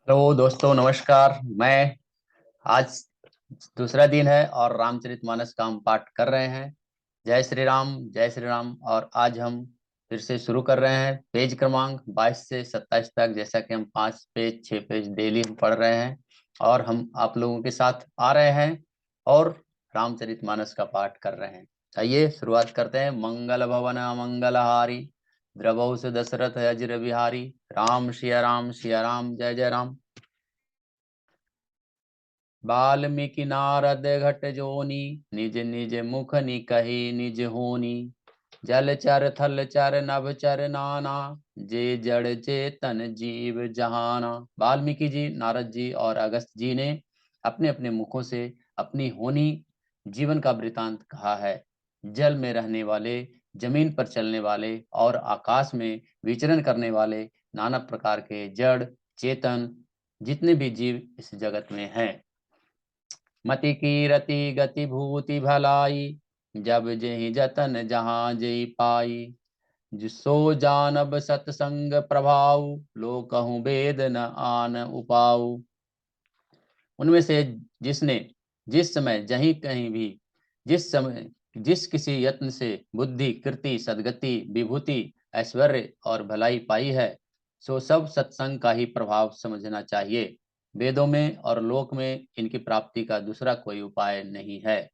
Hello दोस्तों, नमस्कार। मैं आज दूसरा दिन है और रामचरितमानस का हम पाठ कर रहे हैं। जय श्री राम, जय श्री राम। और आज हम फिर से शुरू कर रहे हैं पेज क्रमांक 22 से 27 तक। जैसा कि हम 5 पेज 6 पेज डेली हम पढ़ रहे हैं और हम आप लोगों के साथ आ रहे हैं और रामचरितमानस का पाठ कर रहे हैं। आइए शुरुआत करते हैं। मंगल भवन मंगलहारी, द्रवहु दशरथ अजिर बिहारी। राम सिया राम, सिया राम, जय जय राम। वाल्मीकि नारद घट जोनी, निज निज मुख निकहि निज होनी। जल चर थल चर नभ चर नाना, जे जड़ चेतन जीव जहाना। वाल्मीकि जी, नारद जी और अगस्त जी ने अपने अपने मुखों से अपनी होनी जीवन का वृतांत कहा है। जल में रहने वाले, जमीन पर चलने वाले और आकाश में विचरण करने वाले नाना प्रकार के जड़ चेतन जितने भी जीव इस जगत में हैं। मति की रति गति भूति भलाई, जब जेहि जतन जहाँ जेहि पाई। जिसो जानब सतसंग प्रभाव, लो कहूँ वेद न आन उपाऊ। उनमें से जिसने जिस समय जहीं कहीं भी, जिस समय जिस किसी यत्न से बुद्धि कृति सदगति विभूति ऐश्वर्य और भलाई पाई है, सो सब सत्संग का ही प्रभाव समझना चाहिए। वेदों में और लोक में इनकी प्राप्ति का दूसरा कोई उपाय नहीं है।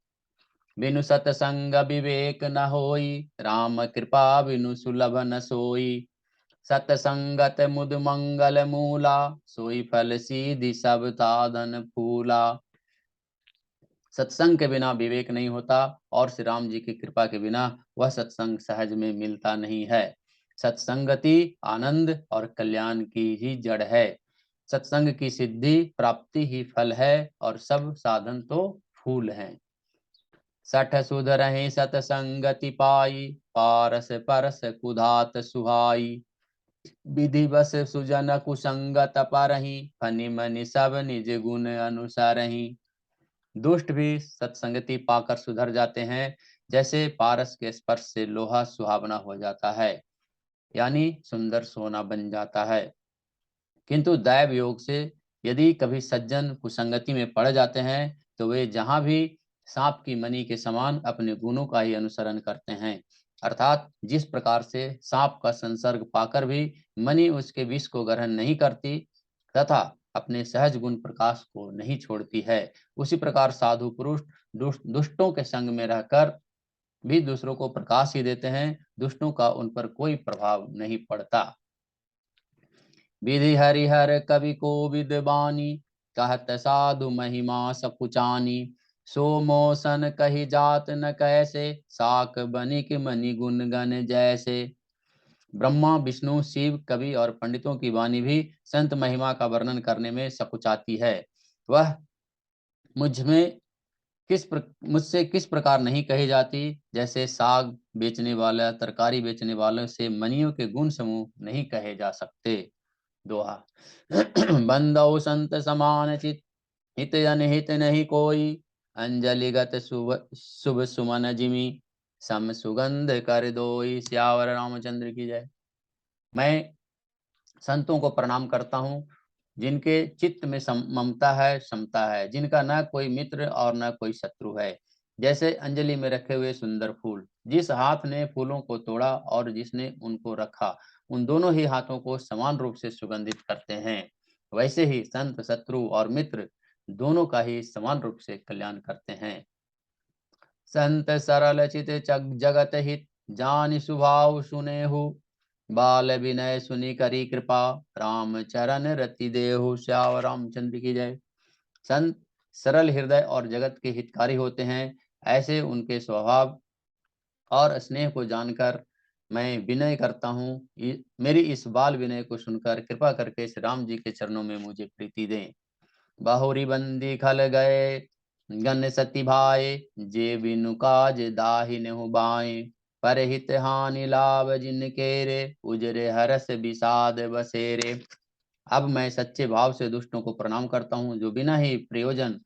बिनु सतसंग विवेक न होई, राम कृपा बिनु सुलभ न सोई। सतसंगत मुद मंगल मूला, सोई फल सीधि सब साधन फूला। सत्संग के बिना विवेक नहीं होता और श्री राम जी की कृपा के बिना वह सत्संग सहज में मिलता नहीं है। सत्संगति आनंद और कल्याण की ही जड़ है। सत्संग की सिद्धि प्राप्ति ही फल है और सब साधन तो फूल हैं। सठ सुध रहे सतसंगति पाई, पारस परस कुधात सुहाई। विधि बस सुजन कुसंगत परहि, फनि मनि सब निज गुण अनुसारहि। दुष्ट भी सत्संगति पाकर सुधर जाते हैं, जैसे पारस के स्पर्श से लोहा सुहावना हो जाता है, यानी सुंदर सोना बन जाता है। किंतु दैव योग से यदि कभी सज्जन कुसंगति में पड़ जाते हैं, तो वे जहां भी सांप की मणि के समान अपने गुणों का ही अनुसरण करते हैं। अर्थात जिस प्रकार से सांप का संसर्ग पाकर भी मणि उसके विष को ग्रहण नहीं करती तथा अपने सहज गुण प्रकाश को नहीं छोड़ती है, उसी प्रकार साधु पुरुष दुष्टों के संग में रहकर भी दूसरों को प्रकाश ही देते हैं। दुष्टों का उन पर कोई प्रभाव नहीं पड़ता। विधि हरिहर कवि को विद्वानी, कहत साधु महिमा सकुचानी। सो मोसन कही जात न कैसे, साक बनिक मनि गुण गण जैसे। ब्रह्मा विष्णु शिव कवि और पंडितों की वाणी भी संत महिमा का वर्णन करने में सकुचाती है। वह मुझ में मुझसे किस प्रकार नहीं कही जाती, जैसे साग बेचने वाला तरकारी बेचने वालों से मनियों के गुण समूह नहीं कहे जा सकते। दोहा। बंदौ संत समान चित, हित अनहित नहीं कोई। अंजलिगत शुभ शुभ सुमन जिमी, सम सुगंध कर दोई। सियावर रामचंद्र की जय। मैं संतों को प्रणाम करता हूँ जिनके चित्त में ममता है, समता है, जिनका न कोई मित्र और न कोई शत्रु है। जैसे अंजलि में रखे हुए सुंदर फूल, जिस हाथ ने फूलों को तोड़ा और जिसने उनको रखा, उन दोनों ही हाथों को समान रूप से सुगंधित करते हैं। वैसे ही संत शत्रु और मित्र दोनों का ही समान रूप से कल्याण करते हैं। संत सरल चित जगत हित, जान स्वभाव सुनेहु। बाल विनय सुनि करी कृपा, राम चरण रति देहु। श्यावर रामचंद्र की जय। संत सरल हृदय और जगत के हितकारी होते हैं। ऐसे उनके स्वभाव और स्नेह को जानकर मैं विनय करता हूँ। मेरी इस बाल विनय को सुनकर कृपा करके श्री राम जी के चरणों में मुझे प्रीति दें। बाहुरी बंदी खल गए, गन सती भाए। जे बिनु काज दाहि नेहु बाए, परहित हानि लाभ जिनके रे। उजरे हरस विषाद बसेरे। अब मैं सच्चे भाव से दुष्टों को प्रणाम करता हूँ, जो बिना ही प्रयोजन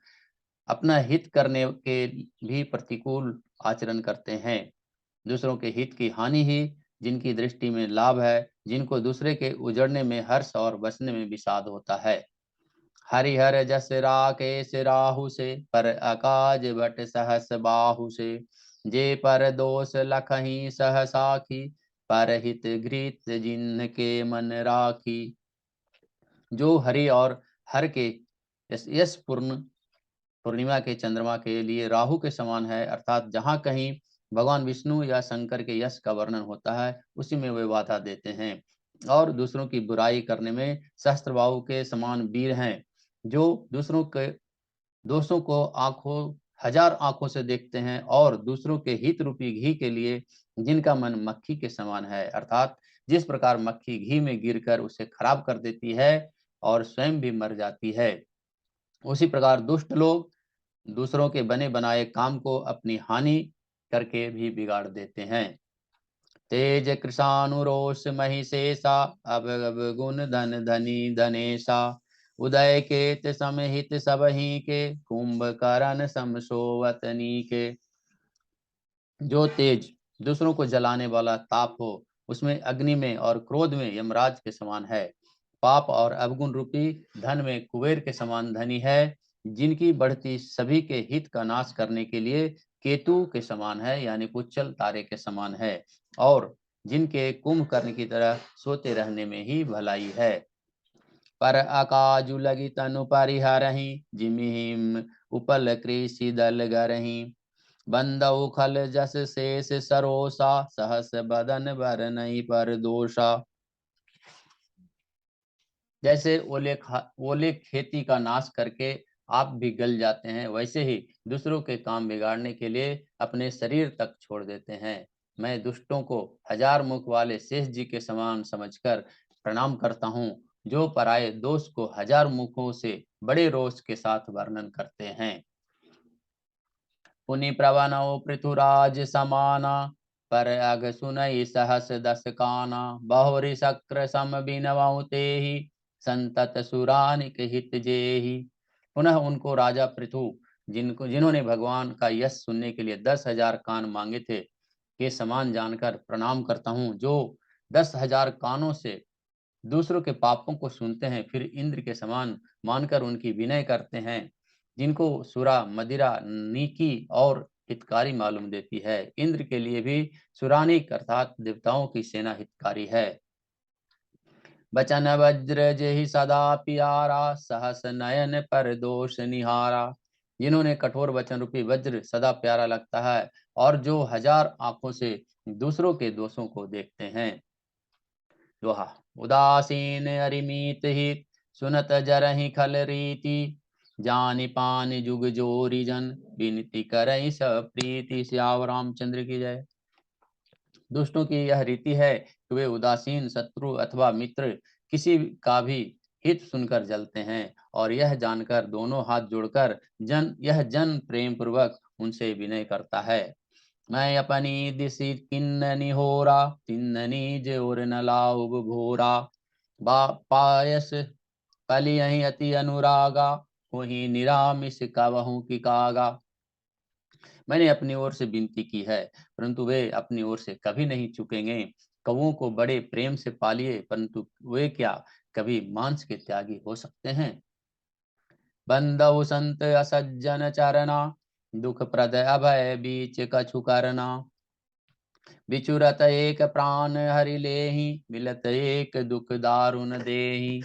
अपना हित करने के भी प्रतिकूल आचरण करते हैं। दूसरों के हित की हानि ही जिनकी दृष्टि में लाभ है, जिनको दूसरे के उजड़ने में हर्ष और बसने में विषाद होता है। हरिहर जस राकेश राहु से, पर अकाज भट सहस बाहु से। जे पर दोष लखही सह साखी, पर हित घृत जिन्ह के मन राखी। जो हरि और हर के यश पूर्ण पूर्णिमा के चंद्रमा के लिए राहु के समान है, अर्थात जहाँ कहीं भगवान विष्णु या शंकर के यश का वर्णन होता है उसी में वे बाधा देते हैं। और दूसरों की बुराई करने में सहस्त्रबाहु के समान वीर हैं, जो दूसरों के दोस्तों को हजार आंखों से देखते हैं और दूसरों के हित रूपी घी के लिए जिनका मन मक्खी के समान है, अर्थात जिस प्रकार मक्खी घी में गिरकर उसे खराब कर देती है और स्वयं भी मर जाती है, उसी प्रकार दुष्ट लोग दूसरों के बने बनाए काम को अपनी हानि करके भी बिगाड़ देते हैं। तेज कृषानुरोष महिषेषा, अब गुण धन धनी धनेशा। उदय केत समहित सबही के, कुंभकर्ण समसोवतनी के। जो तेज दूसरों को जलाने वाला ताप हो, उसमें अग्नि में और क्रोध में यमराज के समान है। पाप और अवगुण रूपी धन में कुबेर के समान धनी है। जिनकी बढ़ती सभी के हित का नाश करने के लिए केतु के समान है, यानी पुच्छल तारे के समान है। और जिनके कुंभकर्ण की तरह सोते रहने में ही भलाई है। पर अकाजु लगी तनु परिहरहि, जिमिहिम उपल कृषि दल गरहि। बंदउ खल जस शेष सरोसा, सहस बदन बर नहीं पर दोषा। जैसे ओले खेती का नाश करके आप भी गल जाते हैं, वैसे ही दूसरों के काम बिगाड़ने के लिए अपने शरीर तक छोड़ देते हैं। मैं दुष्टों को हजार मुख वाले शेष जी के समान समझकर प्रणाम करता हूँ, जो पराये दोष को हजार मुखों से बड़े रोष के साथ वर्णन करते हैं। पुनि प्रवनौ पृथुराज समाना, पर अग सुनई सहस दस काना। बहुरी शक्र सम बिनवउ तेहि, संतत सुरानिक हित जेहि। पुनः उनको राजा पृथु, जिन्होंने भगवान का यश सुनने के लिए 10,000 कान मांगे थे, के समान जानकर प्रणाम करता हूँ, जो 10,000 कानों से दूसरों के पापों को सुनते हैं, फिर इंद्र के समान मानकर उनकी विनय करते हैं। जिनको सुरा मदिरा नीकी और हितकारी मालूम देती है। इंद्र के लिए भी सुरानिक अर्थात देवताओं की सेना हितकारी है। बचन वज्र जेहि सदा प्यारा, सहस नयन पर दोष निहारा। जिन्होंने कठोर वचन रूपी वज्र सदा प्यारा लगता है और जो हजार आंखों से दूसरों के दोषों को देखते हैं। दोहा। उदासीन अरिमीत हित, सुनत जरहि खल रीति। जानि पानि जुग जोरी जन, विनती करहि सब प्रीति। सियावर रामचंद्र की जय। दुष्टों की यह रीति है कि वे उदासीन शत्रु अथवा मित्र किसी का भी हित सुनकर जलते हैं, और यह जानकर दोनों हाथ जोड़कर जन प्रेम पूर्वक उनसे विनय करता है। मैं अपनी दिशि किन्ननि होरा, तिन्ननि जोर न लाउब भोरा। पायस पलियहि अति अनुरागा, होहि निरामिष कवहु की कागा। मैंने अपनी ओर से विनती की है, परंतु वे अपनी ओर से कभी नहीं चुकेंगे। कौओं को बड़े प्रेम से पालिए, परंतु वे क्या कभी मांस के त्यागी हो सकते हैं। बंदौ संत असज्जन चरना, दुख प्रद अभय बीच कछु करना। बिचुरत एक प्राण हरि लेहि, मिलत एक दुख दारुण देहि।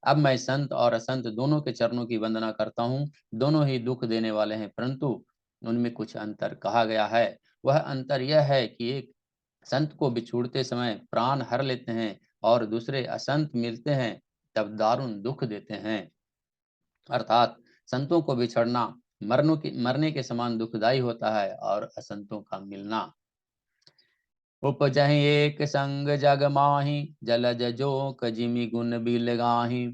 अब मैं संत और असंत दोनों के चरणों की वंदना करता हूँ। दोनों ही दुख देने वाले हैं, परंतु उनमें कुछ अंतर कहा गया है। वह अंतर यह है कि एक संत को बिछुड़ते समय प्राण हर लेते हैं और दूसरे असंत मिलते हैं तब दारुण दुख देते हैं। अर्थात संतों को बिछड़ना मरने के समान दुखदायी होता है और असंतों का मिलना। उपजहि एक संग जग माही, जलज जोक जिमि गुण बिल गाही।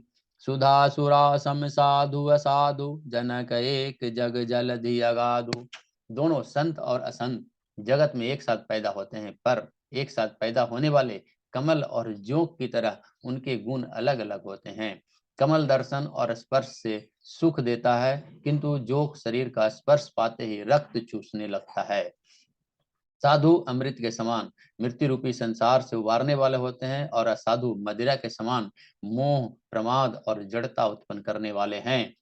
सुधा सुरा सम साधु असाधु, जनक एक जग जलधि अगाधु। दोनों संत और असंत जगत में एक साथ पैदा होते हैं, पर एक साथ पैदा होने वाले कमल और जोंक की तरह उनके गुण अलग अलग होते हैं। कमल दर्शन और स्पर्श से सुख देता है, किंतु जोक शरीर का स्पर्श पाते ही रक्त चूसने लगता है। साधु अमृत के समान मृत्यु रूपी संसार से उबारने वाले होते हैं और असाधु मदिरा के समान मोह, प्रमाद और जड़ता उत्पन्न करने वाले हैं।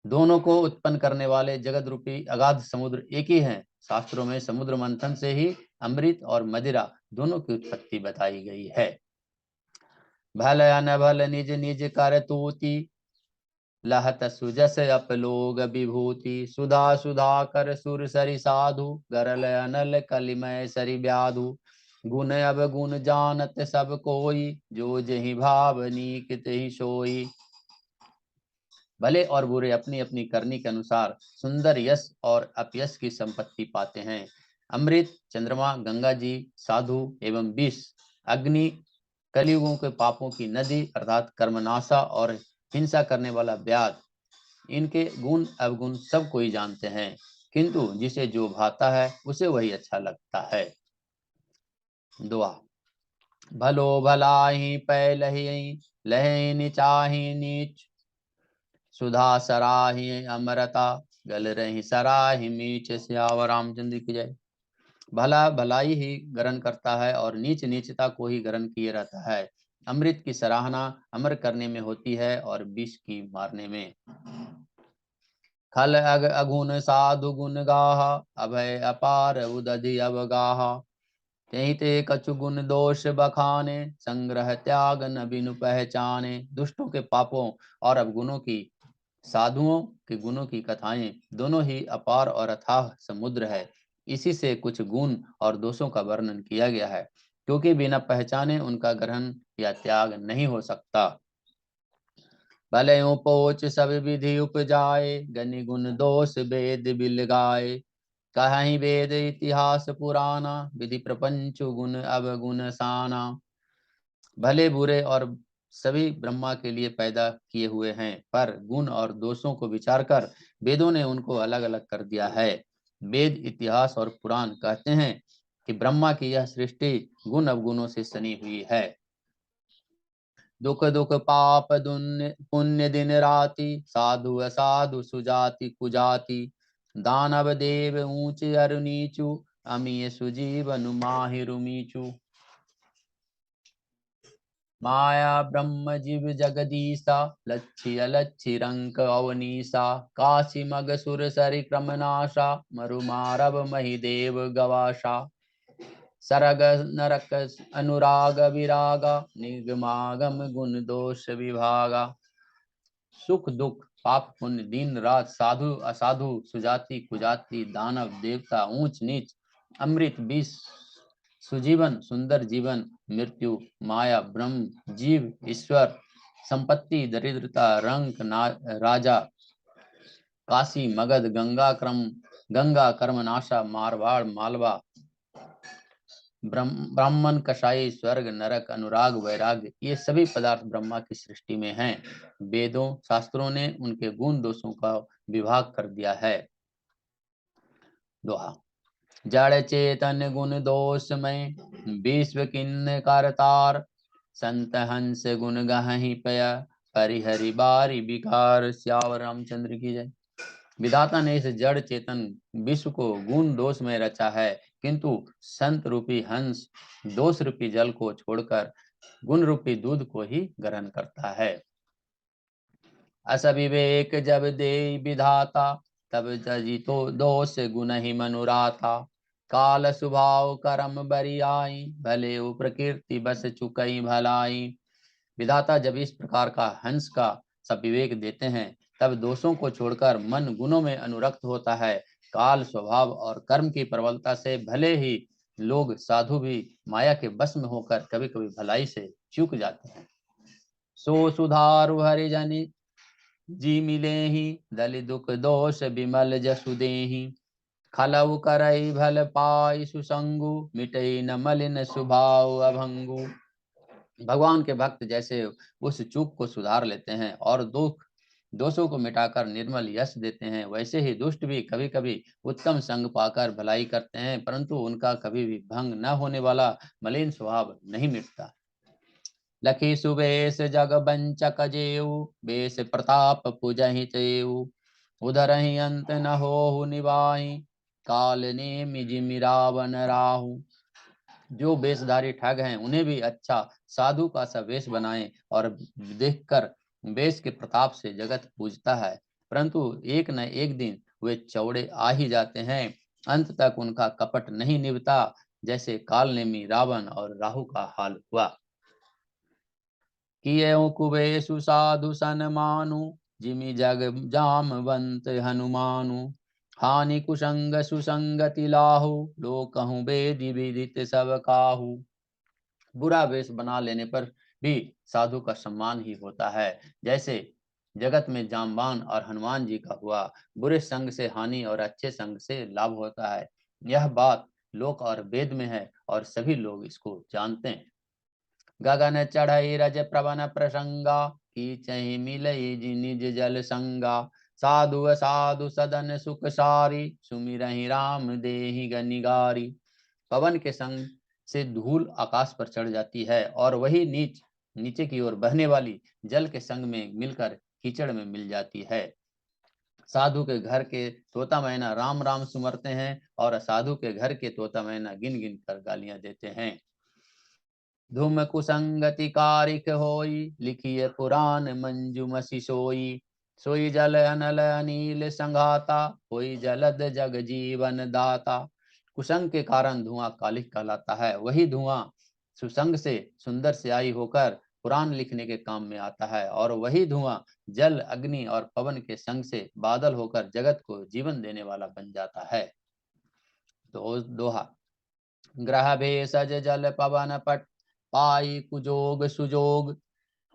दोनों को उत्पन्न करने वाले जगत रूपी अगाध समुद्र एक ही हैं। शास्त्रों में समुद्र मंथन से ही अमृत और मदिरा दोनों की उत्पत्ति बताई गई है। भल अनभल निज निज कर तूति, लहत सुजस अपलोग विभूति। सुधा सुधा कर सुर सरि साधु, गरल अनल कलिमय सरि व्याधु। गुण अब गुण जानत सब कोई, जो जहि भाव नीक तिहि सोई। भले और बुरे अपनी अपनी करनी के अनुसार सुंदर यश और अपयश की संपत्ति पाते हैं। अमृत, चंद्रमा, गंगा जी, साधु एवं विष, अग्नि, कलियुगों के पापों की नदी अर्थात कर्मनाशा और हिंसा करने वाला व्याध, इनके गुण अवगुण सब कोई जानते हैं, किंतु जिसे जो भाता है उसे वही अच्छा लगता है। दुआ। भलो भलाहि पैलहि, लहि निचाहि नीच। सुधा सराहि अमरता, गल रही सराहि मीच। सियावर रामचंद्र की जय। भला भलाई ही ग्रहण करता है और नीच नीचता को ही ग्रहण किए रहता है। अमृत की सराहना अमर करने में होती है और विष की मारने में। खल अग अगुण साधु गुण गाहा, अभय अपार उदधि अवगाहा। तेहि ते कछु गुण दोष बखाने, संग्रह त्याग न बिनु पहचाने। दुष्टों के पापों और अवगुणों की, साधुओं के गुणों की कथाएं दोनों ही अपार और अथाह समुद्र है। इसी से कुछ गुण और दोषों का वर्णन किया गया है, क्योंकि बिना पहचाने उनका ग्रहण या त्याग नहीं हो सकता। भले पोच सब विधि उपजाए, गनि गुण दोष वेद बिल गाए। कहीं वेद इतिहास पुराना, विधि प्रपंच गुण अवगुण साना। भले बुरे और सभी ब्रह्मा के लिए पैदा किए हुए हैं, पर गुण और दोषों को विचार कर वेदों ने उनको अलग अलग कर दिया है। वेद, इतिहास और पुराण कहते हैं कि ब्रह्मा की यह सृष्टि गुण अवगुणों से सनी हुई है। दुख दुख पाप पुण्य दिन राति, साधु असाधु सुजाति कुजाति। दानव देव ऊंच अरु नीचु, अमीय सुजीवन माहिरु मीचु। माया ब्रह्म जीव जगदीसा, लच्छी अलच्छी रंक अवनीसा। काशी मग सुर सरि क्रमनाशा, मरु मारव महिदेव गवाशा। सरग नरक अनुराग विरागा, निगमागम गुण दोष विभागा। सुख दुख पाप पुण्य दिन रात, साधु असाधु, सुजाति कुजाति, दानव देवता, ऊंच नीच, अमृत विष, सुजीवन सुंदर जीवन, मृत्यु माया ब्रह्म जीव ईश्वर, संपत्ति दरिद्रता, रंक राजा, काशी मगध, गंगा कर्मनाशा, मारवाड़ मालवा, ब्राह्मण कषाई, स्वर्ग नरक, अनुराग वैराग्य, ये सभी पदार्थ ब्रह्मा की सृष्टि में हैं। वेदों शास्त्रों ने उनके गुण दोषों का विभाग कर दिया है। दोहा। जड़ चेतन गुण दोष में, विश्व किन्न करतार। संत हंस गुण गहहि पय, परिहरि बारी विकार। श्यावर रामचंद्र की जय। विधाता ने इस जड़ चेतन विश्व को गुण दोष में रचा है, किंतु संत रूपी हंस दोष रूपी जल को छोड़कर गुण रूपी दूध को ही ग्रहण करता है। अस विवेक जब दे विधाता, तब तजी तो दोष गुण ही मनुराता। काल स्वभाव कर्म बरियाई, भले उ प्रकृति बस चुकई भलाई। विधाता जब इस प्रकार का हंस का सब विवेक देते हैं, तब दोषों को छोड़कर मन गुणों में अनुरक्त होता है। काल स्वभाव और कर्म की प्रबलता से भले ही लोग साधु भी माया के बस में होकर कभी कभी भलाई से चूक जाते हैं। सो सुधारु हरिजनि जी मिले ही, दलि दुख दोष विमल जसु देहि। खलउ करई भल पाई सुसंगु, मिटई न मलिन सुभाव अभंगु। भगवान के भक्त जैसे उस चूक को सुधार लेते हैं और दोषों को मिटाकर निर्मल यश देते हैं, वैसे ही दुष्ट भी कभी कभी उत्तम संग पाकर भलाई करते हैं, परंतु उनका कभी भी भंग न होने वाला मलिन स्वभाव नहीं मिटता। लखी सुबेश जग बंचक जेऊ, बेस प्रताप पुजहि तेऊ। उधर ही अंत न हो निभाई, काल ने जिमि रावण राहु। जो वेशधारी ठग हैं उन्हें भी अच्छा साधु का सा वेश बनाएं और देखकर वेश के प्रताप से जगत पूजता है, परंतु एक न एक दिन वे चौड़े आ ही जाते हैं। अंत तक उनका कपट नहीं निभता, जैसे कालनेमी रावण और राहु का हाल हुआ। किएउ कुबेशु साधु सनमानु, जिमि जग जामवंत हनुमानु। हानि कुसंग सुसंगति लाहु, लोकहु बेदि विदित सब काहू। बुरा वेश बना लेने पर भी साधु का सम्मान ही होता है, जैसे जगत में जामवान और हनुमान जी का हुआ। बुरे संग से हानि और अच्छे संग से लाभ होता है। यह बात लोक और वेद में है और सभी लोग इसको जानते हैं। गगन चढ़ई रज प्रवन प्रसंगा, कीचहि मिलई निज जल संगा। साधु साधु सदन सुख सारी, सुमिरहि राम देहि गनिगारी। पवन के संग से धूल आकाश पर चढ़ जाती है और वही नीचे की ओर बहने वाली जल के संग में मिलकर कीचड़ में मिल जाती है। साधु के घर के तोता मैना राम राम सुमरते हैं और असाधु के घर के तोता मैना गिन गिन कर गालियां देते हैं। धूम कुसंगति कारिक होई, लिखिए पुराण मंजुमसि सोई। सोई जल अनल अनील संघाता, होई जलद जग जीवन दाता। कुसंग के कारण धुआं कालिक कहलाता है, वही धुआं सुसंग से सुंदर स्याही होकर पुराण लिखने के काम में आता है, और वही धुआं जल अग्नि और पवन के संग से बादल होकर जगत को जीवन देने वाला बन जाता है। तो दोहा। ग्रह भेषज जल पवन पट, पाई कुजोग सुजोग।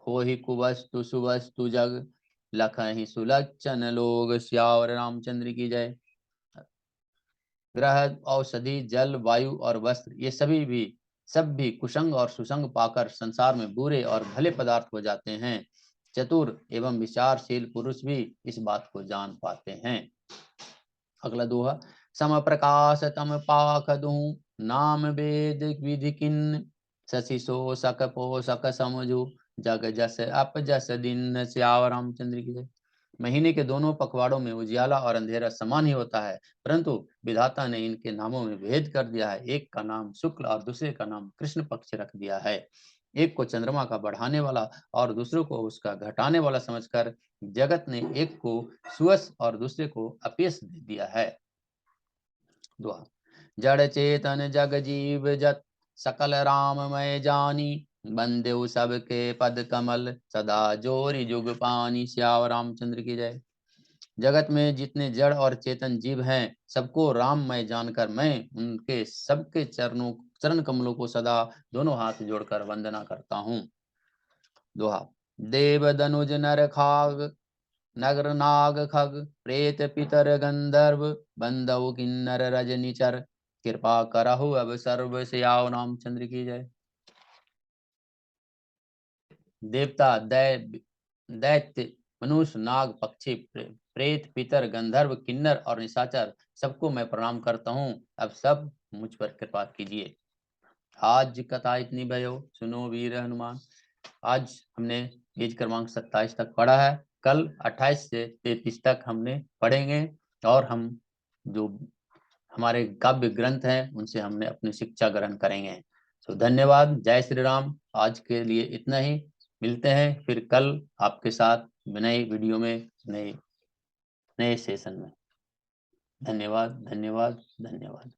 होहि कुवस्तु सुवस्तु जग, लखहि सुलक्षण लोग। श्यावर रामचंद्र की जय। ग्रह, औषधि, जल, वायु और वस्त्र, ये सब भी कुसंग और सुसंग पाकर संसार में बुरे और भले पदार्थ हो जाते हैं। चतुर एवं विचारशील पुरुष भी इस बात को जान पाते हैं। अगला दोहा। सम प्रकाश तम पाख दूं, नाम वेद विधि किन्न। शशि शोषक पोषक समझू, जग जस अप जस दिन। श्यावर रामचंद्र की जय। महीने के दोनों पखवाड़ों में उजियाला और अंधेरा समान ही होता है, परंतु विधाता ने इनके नामों में भेद कर दिया है। एक का नाम शुक्ल और दूसरे का नाम कृष्ण पक्ष रख दिया है। एक को चंद्रमा का बढ़ाने वाला और दूसरे को उसका घटाने वाला समझकर जगत ने एक को सुयश और दूसरे को अपयश दे दिया है। दुआ। जड़ चेतन जग जीव जत, सकल राममय जानी। बंदेउ सबके पद कमल, सदा जोरि जुग पानी। श्यावर रामचंद्र की जय। जगत में जितने जड़ और चेतन जीव हैं, सबको राममय जानकर मैं उनके सबके चरण कमलों को सदा दोनों हाथ जोड़कर वंदना करता हूँ। दोहा। देव दनुज नर खाग, नगर नाग खग, प्रेत पितर गंधर्व। बंदव किन्नर रजनिचर, कृपा करहु अब सर्व। श्याव रामचंद्र की जय। देवता, दैत्य, मनुष्य, नाग, पक्षी, प्रेत, पितर, गंधर्व, किन्नर और निशाचर, सबको मैं प्रणाम करता हूँ। अब सब मुझ पर कृपा कीजिए। आज कथा इतनी भयो, सुनो वीर हनुमान। आज हमने पेज क्रमांक 27 तक पढ़ा है। कल 28 से 33 तक हमने पढ़ेंगे और हम जो हमारे काव्य ग्रंथ हैं उनसे हमने अपनी शिक्षा ग्रहण करेंगे। तो धन्यवाद। जय श्री राम। आज के लिए इतना ही। मिलते हैं फिर कल आपके साथ नए वीडियो में, नए सेशन में। धन्यवाद, धन्यवाद, धन्यवाद।